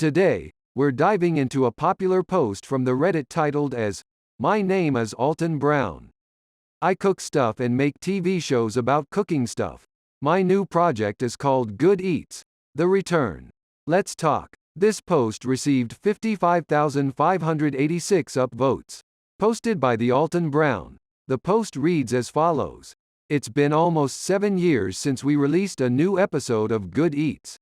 today, we're diving into a popular post from the Reddit titled as, "My name is Alton Brown. I cook stuff and make TV shows about cooking stuff. My new project is called Good Eats. The Return. Let's talk." This post received 55,586 upvotes. Posted by the Alton Brown. The post reads as follows. "It's been almost 7 years since we released a new episode of Good Eats.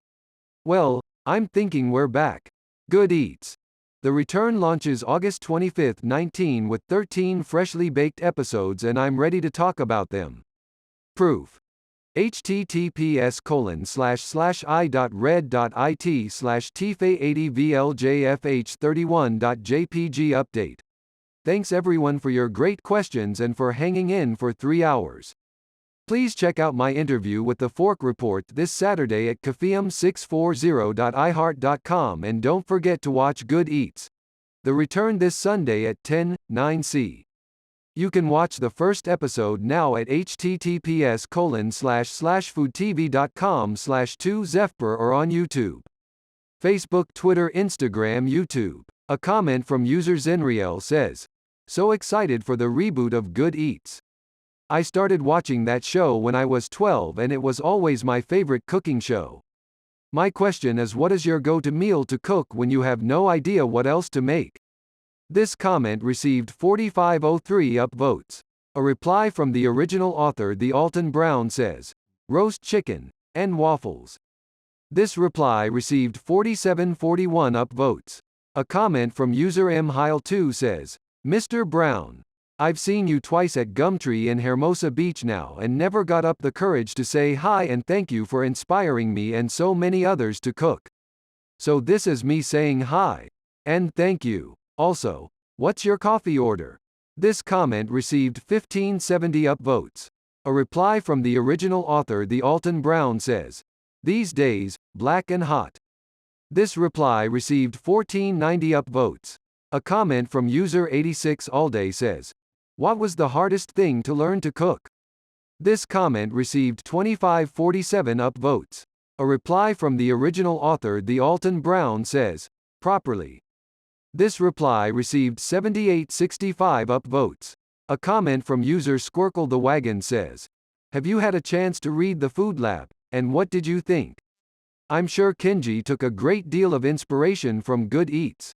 Well, I'm thinking we're back. Good Eats. The Return launches August 25, 19 with 13 freshly baked episodes and I'm ready to talk about them. Proof. https://i.red.it/tfa80vljfh31.jpg update. Thanks everyone for your great questions and for hanging in for 3 hours. Please check out my interview with the Fork Report this Saturday at cafeum640.iheart.com and don't forget to watch Good Eats. The Return this Sunday at 10:09 You can watch the first episode now at https://foodtv.com/2zefper or on YouTube. Facebook, Twitter, Instagram, YouTube. A comment from user Zenriel says, "So excited for the reboot of Good Eats. I started watching that show when I was 12 and it was always my favorite cooking show. My question is, what is your go-to meal to cook when you have no idea what else to make?" This comment received 4503 upvotes. A reply from the original author, the Alton Brown, says, "Roast chicken and waffles." This reply received 4741 upvotes. A comment from user mheil2 says, "Mr. Brown, I've seen you twice at Gumtree in Hermosa Beach now and never got up the courage to say hi and thank you for inspiring me and so many others to cook. So this is me saying hi. And thank you. Also, what's your coffee order?" This comment received 1570 upvotes. A reply from the original author, the Alton Brown, says, "These days, black and hot." This reply received 1490 upvotes. A comment from user 86alday says, "What was the hardest thing to learn to cook?" This comment received 2547 upvotes. A reply from the original author, the Alton Brown, says, "Properly." This reply received 7865 upvotes. A comment from user Squircle the Wagon says, "Have you had a chance to read the Food Lab, and what did you think? I'm sure Kenji took a great deal of inspiration from Good Eats."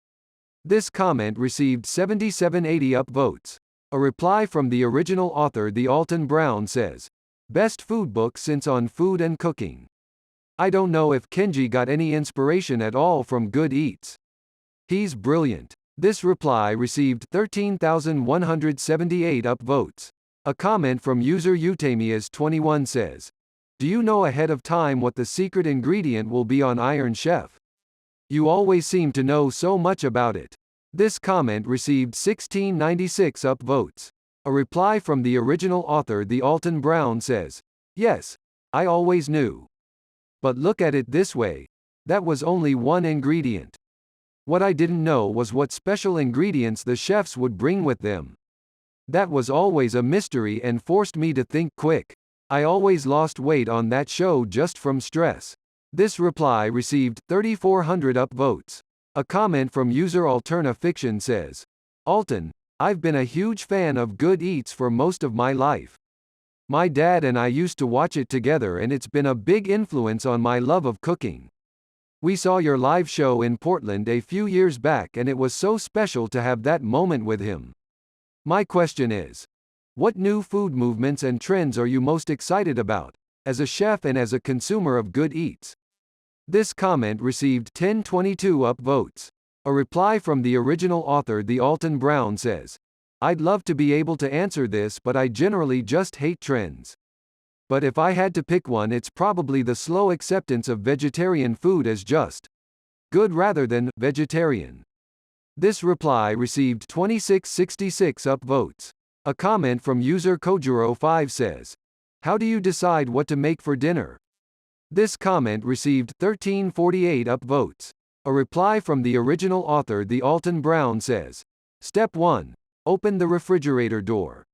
This comment received 7780 upvotes. A reply from the original author, the Alton Brown, says, "Best food book since on food and cooking. I don't know if Kenji got any inspiration at all from Good Eats. He's brilliant." This reply received 13,178 upvotes. A comment from user Utamias21 says, "Do you know ahead of time what the secret ingredient will be on Iron Chef? You always seem to know so much about it." This comment received 1696 upvotes. A reply from the original author, the Alton Brown, says, "Yes, I always knew. But look at it this way. That was only one ingredient. What I didn't know was what special ingredients the chefs would bring with them. That was always a mystery and forced me to think quick. I always lost weight on that show just from stress." This reply received 3400 upvotes. A comment from user Alterna Fiction says, "Alton, I've been a huge fan of Good Eats for most of my life. My dad and I used to watch it together and it's been a big influence on my love of cooking. We saw your live show in Portland a few years back and it was so special to have that moment with him. My question is, what new food movements and trends are you most excited about, as a chef and as a consumer of Good Eats?" This comment received 1022 upvotes. A reply from the original author, the Alton Brown, says, "I'd love to be able to answer this, but I generally just hate trends. But if I had to pick one, it's probably the slow acceptance of vegetarian food as just good rather than vegetarian." This reply received 2666 upvotes. A comment from user Kojuro5 says, "How do you decide what to make for dinner?" This comment received 1348 upvotes. A reply from the original author, the Alton Brown, says, "Step 1. Open the refrigerator door."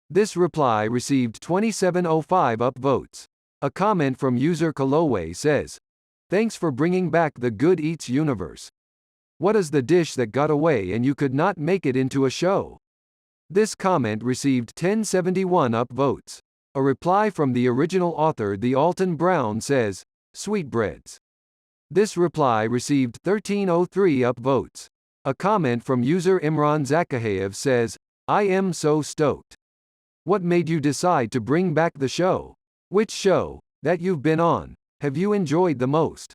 This reply received 2705 upvotes. A comment from user Kalowe says, Thanks for bringing back the Good Eats universe. What is the dish that got away and you could not make it into a show? This comment received 1071 upvotes. A reply from the original author, the Alton Brown, says, sweetbreads. This reply received 1303 upvotes. A comment from user Imran Zakahayev says, I am so stoked. What made you decide to bring back the show? Which show, that you've been on, have you enjoyed the most?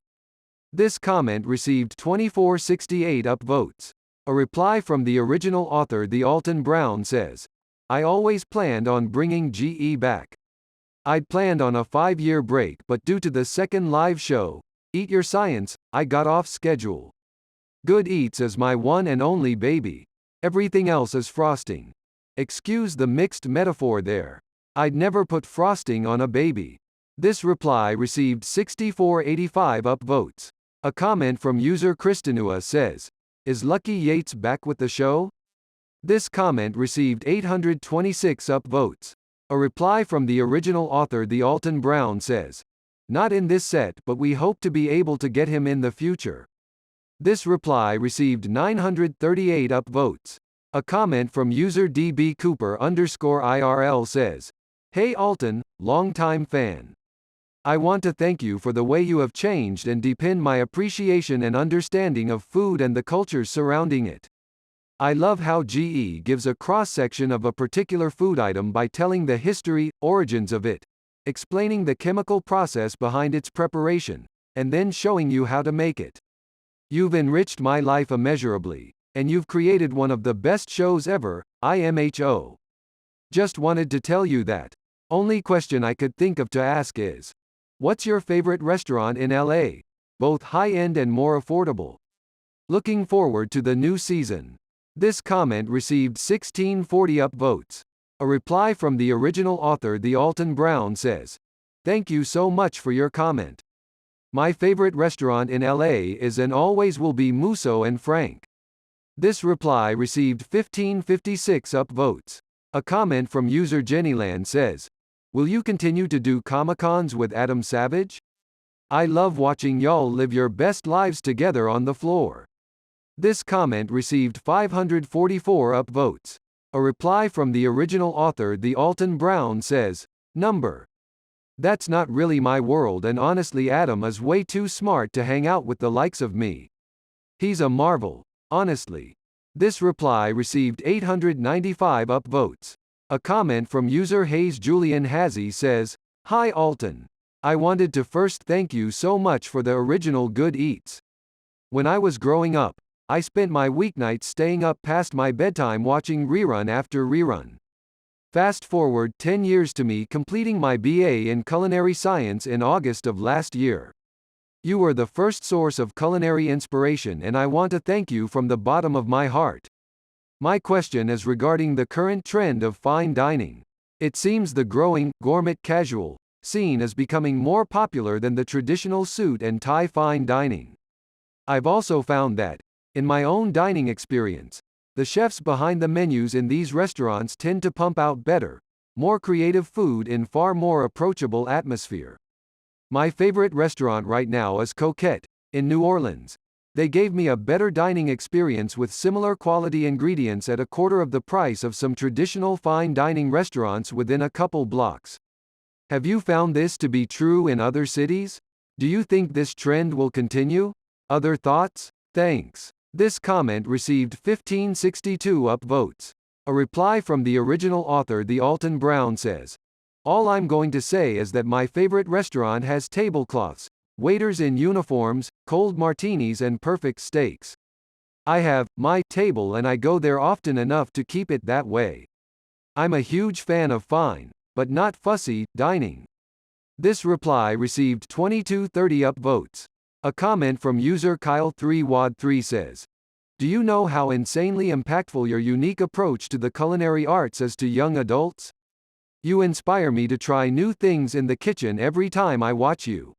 This comment received 2468 upvotes. A reply from the original author, the Alton Brown, says, I always planned on bringing GE back. I'd planned on a 5-year break, but due to the second live show, Eat Your Science, I got off schedule. Good Eats is my one and only baby. Everything else is frosting. Excuse the mixed metaphor there. I'd never put frosting on a baby. This reply received 6485 upvotes. A comment from user Kristinua says, is Lucky Yates back with the show? This comment received 826 upvotes. A reply from the original author, the Alton Brown, says, not in this set, but we hope to be able to get him in the future. This reply received 938 upvotes. A comment from user DB Cooper _IRL says, hey Alton, longtime fan. I want to thank you for the way you have changed and deepened my appreciation and understanding of food and the cultures surrounding it. I love how GE gives a cross-section of a particular food item by telling the history, origins of it, explaining the chemical process behind its preparation, and then showing you how to make it. You've enriched my life immeasurably, and you've created one of the best shows ever, IMHO. Just wanted to tell you that. Only question I could think of to ask is, what's your favorite restaurant in LA? Both high-end and more affordable. Looking forward to the new season. This comment received 1640 upvotes. A reply from the original author, the Alton Brown, says, thank you so much for your comment. My favorite restaurant in LA is and always will be Musso and Frank. This reply received 1556 upvotes. A comment from user Jennyland says, will you continue to do Comic-Cons with Adam Savage? I love watching y'all live your best lives together on the floor. This comment received 544 upvotes. A reply from the original author, the Alton Brown, says, number. That's not really my world, and honestly Adam is way too smart to hang out with the likes of me. He's a marvel, honestly. This reply received 895 upvotes. A comment from user Hayes Julian Hazy says, hi Alton. I wanted to first thank you so much for the original Good Eats. When I was growing up, I spent my weeknights staying up past my bedtime watching rerun after rerun. Fast forward 10 years to me completing my BA in culinary science in August of last year. You were the first source of culinary inspiration, and I want to thank you from the bottom of my heart. My question is regarding the current trend of fine dining. It seems the growing, gourmet casual scene is becoming more popular than the traditional suit and tie fine dining. I've also found that, in my own dining experience, the chefs behind the menus in these restaurants tend to pump out better, more creative food in far more approachable atmosphere. My favorite restaurant right now is Coquette, in New Orleans. They gave me a better dining experience with similar quality ingredients at a quarter of the price of some traditional fine dining restaurants within a couple blocks. Have you found this to be true in other cities? Do you think this trend will continue? Other thoughts? Thanks. This comment received 1562 upvotes. A reply from the original author, the Alton Brown, says, all I'm going to say is that my favorite restaurant has tablecloths, waiters in uniforms, cold martinis and perfect steaks. I have my table and I go there often enough to keep it that way. I'm a huge fan of fine, but not fussy, dining. This reply received 2230 upvotes. A comment from user Kyle3Wad3 says, do you know how insanely impactful your unique approach to the culinary arts is to young adults? You inspire me to try new things in the kitchen every time I watch you.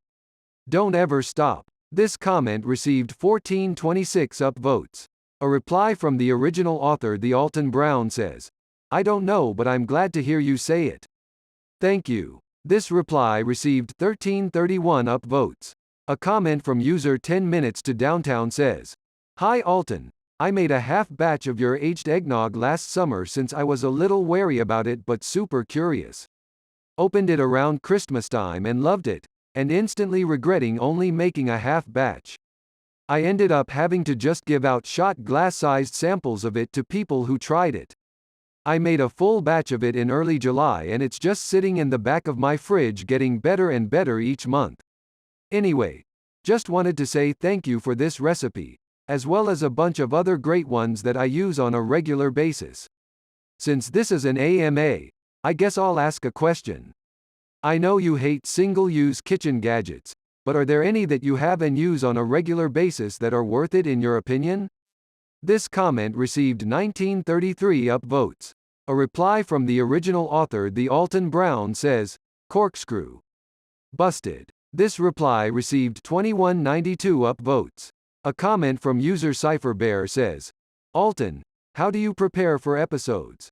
Don't ever stop. This comment received 1426 upvotes. A reply from the original author, the Alton Brown, says, I don't know, but I'm glad to hear you say it. Thank you. This reply received 1331 upvotes. A comment from user 10 minutes to downtown says, "Hi Alton. I made a half batch of your aged eggnog last summer since I was a little wary about it but super curious. Opened it around Christmas time and loved it, and instantly regretting only making a half batch. I ended up having to just give out shot glass-sized samples of it to people who tried it. I made a full batch of it in early July and it's just sitting in the back of my fridge getting better and better each month. Anyway, just wanted to say thank you for this recipe, as well as a bunch of other great ones that I use on a regular basis. Since this is an AMA, I guess I'll ask a question. I know you hate single-use kitchen gadgets, but are there any that you have and use on a regular basis that are worth it in your opinion?" This comment received 1933 upvotes. A reply from the original author, the Alton Brown, says, "Corkscrew. Busted." This reply received 2192 upvotes. A comment from user CypherBear says, "Alton, how do you prepare for episodes?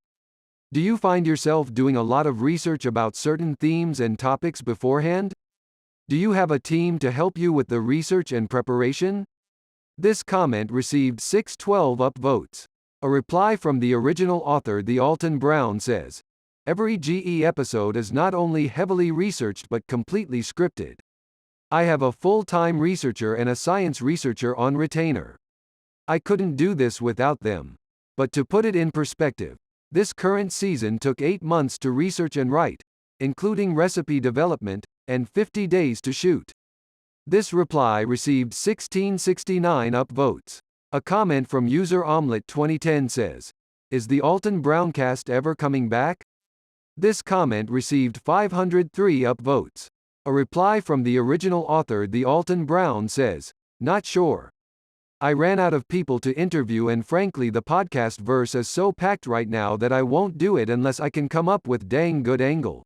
Do you find yourself doing a lot of research about certain themes and topics beforehand? Do you have a team to help you with the research and preparation?" This comment received 612 upvotes. A reply from the original author, the Alton Brown, says, "Every GE episode is not only heavily researched but completely scripted. I have a full-time researcher and a science researcher on retainer. I couldn't do this without them. But to put it in perspective, this current season took 8 months to research and write, including recipe development, and 50 days to shoot." This reply received 1669 upvotes. A comment from user Omelette 2010 says, "Is the Alton Browncast ever coming back?" This comment received 503 upvotes. A reply from the original author, the Alton Brown, says, "Not sure. I ran out of people to interview and frankly the podcast verse is so packed right now that I won't do it unless I can come up with dang good angle."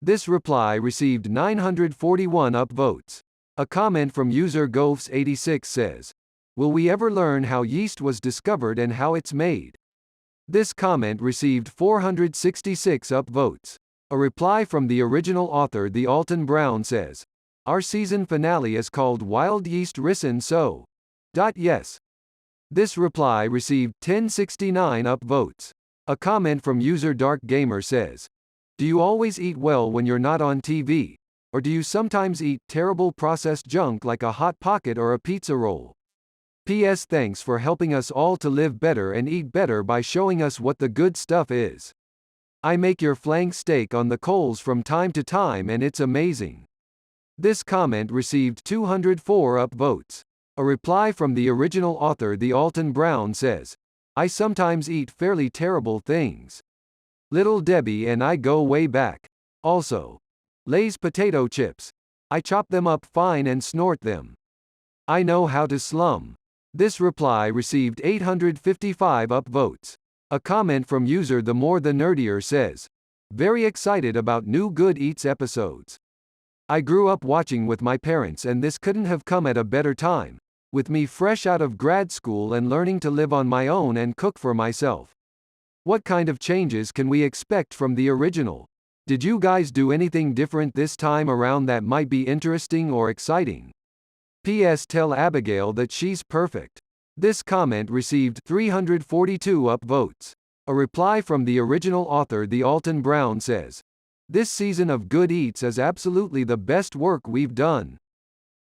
This reply received 941 upvotes. A comment from user Gophs86 says, "Will we ever learn how yeast was discovered and how it's made?" This comment received 466 upvotes. A reply from the original author, the Alton Brown, says, "Our season finale is called Wild Yeast Ricin so. Yes." This reply received 1069 upvotes. A comment from user Dark Gamer says, "Do you always eat well when you're not on TV? Or do you sometimes eat terrible processed junk like a Hot Pocket or a pizza roll? P.S. Thanks for helping us all to live better and eat better by showing us what the good stuff is. I make your flank steak on the coals from time to time and it's amazing." This comment received 204 upvotes. A reply from the original author, the Alton Brown, says, "I sometimes eat fairly terrible things. Little Debbie and I go way back. Also, Lay's potato chips. I chop them up fine and snort them. I know how to slum." This reply received 855 upvotes. A comment from user The More the Nerdier says, "Very excited about new Good Eats episodes. I grew up watching with my parents and this couldn't have come at a better time, with me fresh out of grad school and learning to live on my own and cook for myself. What kind of changes can we expect from the original? Did you guys do anything different this time around that might be interesting or exciting? P.S. Tell Abigail that she's perfect." This comment received 342 upvotes. A reply from the original author, the Alton Brown, says, "This season of Good Eats is absolutely the best work we've done.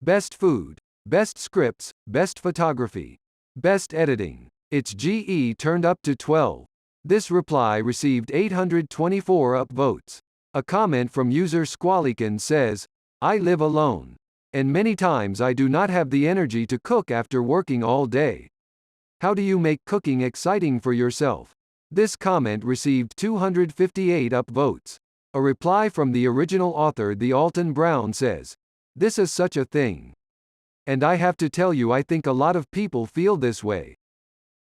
Best food, best scripts, best photography, best editing. It's GE turned up to 12. This reply received 824 upvotes. A comment from user Squalican says, "I live alone. And many times I do not have the energy to cook after working all day. How do you make cooking exciting for yourself?" This comment received 258 upvotes. A reply from the original author, the Alton Brown, says, "This is such a thing. And I have to tell you I think a lot of people feel this way.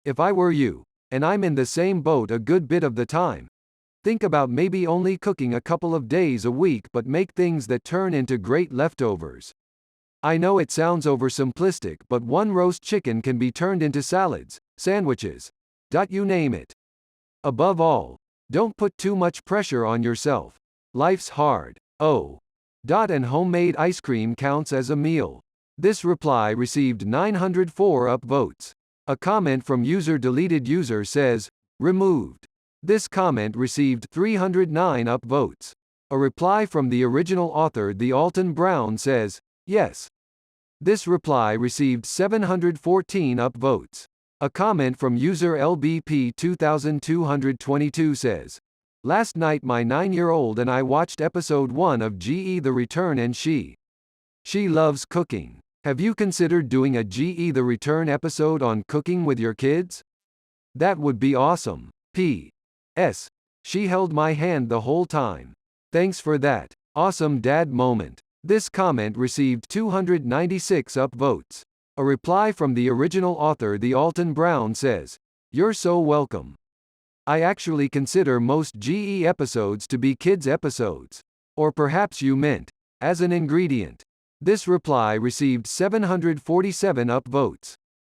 If I were you, and I'm in the same boat a good bit of the time, think about maybe only cooking a couple of days a week but make things that turn into great leftovers. I know it sounds oversimplistic but one roast chicken can be turned into salads, sandwiches. You name it. Above all, don't put too much pressure on yourself. Life's hard. Oh. And homemade ice cream counts as a meal. This reply received 904 upvotes. A comment from user deleted user says, removed. This comment received 309 upvotes. A reply from the original author the Alton Brown says, yes. This reply received 714 upvotes. A comment from user LBP 2222 says, last night my 9-year-old and I watched episode 1 of GE The Return and she loves cooking. Have you considered doing a GE The Return episode on cooking with your kids? That would be awesome. P.S. She held my hand the whole time. Thanks for that. Awesome dad moment. This comment received 296 upvotes. A reply from the original author the Alton Brown says, you're so welcome. I actually consider most GE episodes to be kids episodes. Or perhaps you meant, as an ingredient. This reply received 747 upvotes.